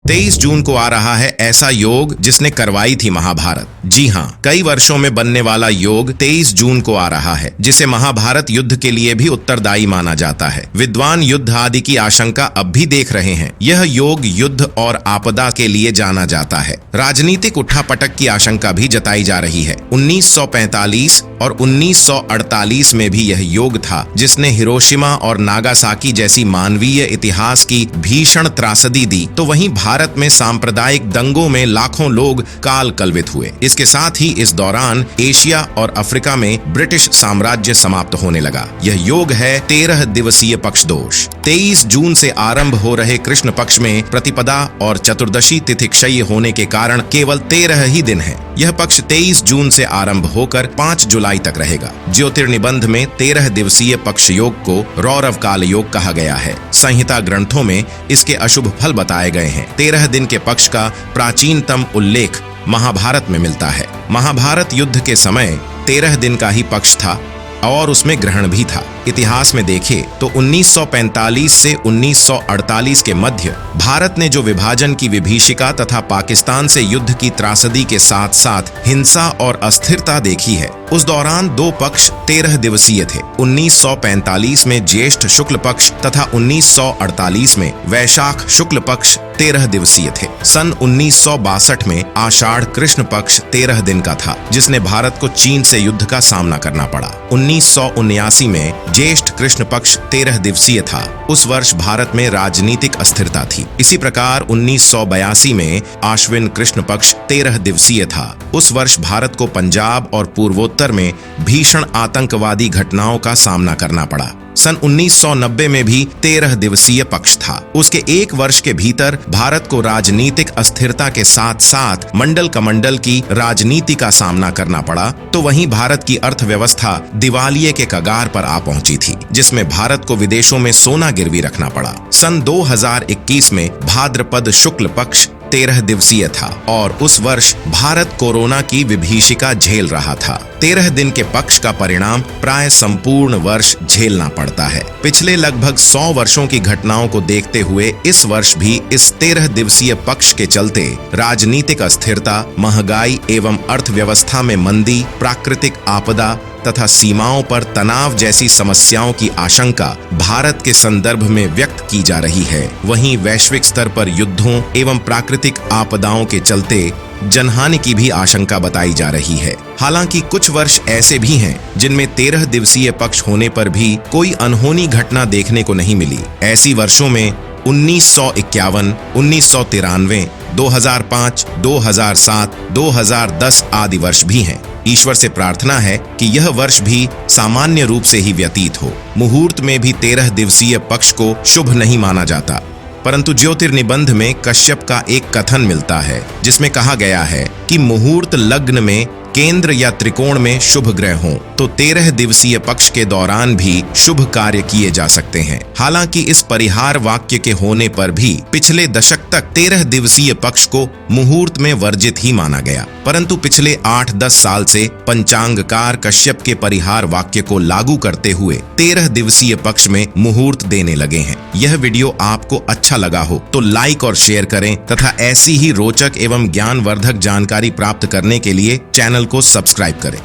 23 जून को आ रहा है ऐसा योग जिसने करवाई थी महाभारत। जी हाँ, कई वर्षों में बनने वाला योग 23 जून को आ रहा है, जिसे महाभारत युद्ध के लिए भी उत्तरदायी माना जाता है। विद्वान युद्ध आदि की आशंका अब भी देख रहे हैं। यह योग युद्ध और आपदा के लिए जाना जाता है। राजनीतिक उठापटक की आशंका भी जताई जा रही है। 1945 और 1948 में भी यह योग था जिसने हिरोशिमा और नागासाकी जैसी मानवीय इतिहास की भीषण त्रासदी दी, तो वहीं भारत में सांप्रदायिक दंगों में लाखों लोग काल कलवित हुए। इसके साथ ही इस दौरान एशिया और अफ्रीका में ब्रिटिश साम्राज्य समाप्त होने लगा। यह योग है 13 दिवसीय पक्षदोष। 23 जून से आरंभ हो रहे कृष्ण पक्ष में प्रतिपदा और चतुर्दशी तिथि क्षय होने के कारण केवल 13 ही दिन है। यह पक्ष 23 जून से आरंभ होकर 5 जुलाई तक रहेगा। ज्योतिर्निबंध में 13 दिवसीय पक्ष योग को रौरव काल योग कहा गया है। संहिता ग्रंथों में इसके अशुभ फल बताए गए हैं। 13 दिन के पक्ष का प्राचीनतम उल्लेख महाभारत में मिलता है। महाभारत युद्ध के समय 13 दिन का ही पक्ष था और उसमें ग्रहण भी था। इतिहास में देखें तो 1945 से 1948 के मध्य भारत ने जो विभाजन की विभीषिका तथा पाकिस्तान से युद्ध की त्रासदी के साथ साथ हिंसा और अस्थिरता देखी है, उस दौरान दो पक्ष 13 दिवसीय थे। 1945 में ज्येष्ठ शुक्ल पक्ष तथा 1948 में वैशाख शुक्ल पक्ष 13 दिवसीय थे। सन 1962 में आषाढ़ कृष्ण पक्ष 13 दिन का था, जिसने भारत को चीन से युद्ध का सामना करना पड़ा। 1979 में ज्येष्ठ कृष्ण पक्ष 13 दिवसीय था। उस वर्ष भारत में राजनीतिक अस्थिरता थी। इसी प्रकार 1982 में आश्विन कृष्ण पक्ष 13 दिवसीय था। उस वर्ष भारत को पंजाब और पूर्वोत्तर में भीषण आतंकवादी घटनाओं का सामना करना पड़ा। सन 1990 में भी 13 दिवसीय पक्ष था। उसके एक वर्ष के भीतर भारत को राजनीतिक अस्थिरता के साथ साथ मंडल कमंडल की राजनीति का सामना करना पड़ा, तो वहीं भारत की अर्थव्यवस्था दिवालिये के कगार पर आ पहुंची थी, जिसमें भारत को विदेशों में सोना गिरवी रखना पड़ा। सन 2021 में भाद्रपद शुक्ल पक्ष 13 दिवसीय था और उस वर्ष भारत कोरोना की विभीषिका झेल रहा था। 13 दिन के पक्ष का परिणाम प्राय संपूर्ण वर्ष झेलना पड़ता है। पिछले लगभग 100 वर्षों की घटनाओं को देखते हुए इस वर्ष भी इस 13 दिवसीय पक्ष के चलते राजनीतिक अस्थिरता, महंगाई एवं अर्थव्यवस्था में मंदी, प्राकृतिक आपदा तथा सीमाओं पर तनाव जैसी समस्याओं की आशंका भारत के संदर्भ में व्यक्त की जा रही है। वहीं वैश्विक स्तर पर युद्धों एवं प्राकृतिक आपदाओं के चलते जनहानि की भी आशंका बताई जा रही है। हालांकि कुछ वर्ष ऐसे भी हैं जिनमें 13 दिवसीय पक्ष होने पर भी कोई अनहोनी घटना देखने को नहीं मिली। ऐसी वर्षों में 1951, 1993, 2005, 2007, 2010 आदि वर्ष भी हैं। ईश्वर से प्रार्थना है कि यह वर्ष भी सामान्य रूप से ही व्यतीत हो। मुहूर्त में भी 13 दिवसीय पक्ष को शुभ नहीं माना जाता, परंतु ज्योतिर्निबंध में कश्यप का एक कथन मिलता है जिसमें कहा गया है कि मुहूर्त लग्न में केंद्र या त्रिकोण में शुभ ग्रह हों तो 13 दिवसीय पक्ष के दौरान भी शुभ कार्य किए जा सकते हैं। हालांकि इस परिहार वाक्य के होने पर भी पिछले दशक तक 13 दिवसीय पक्ष को मुहूर्त में वर्जित ही माना गया, परंतु पिछले 8-10 साल से पंचांगकार कश्यप के परिहार वाक्य को लागू करते हुए 13 दिवसीय पक्ष में मुहूर्त देने लगे हैं। यह वीडियो आपको अच्छा लगा हो तो लाइक और शेयर करें तथा ऐसी ही रोचक एवं ज्ञानवर्धक जानकारी प्राप्त करने के लिए चैनल को सब्सक्राइब करें।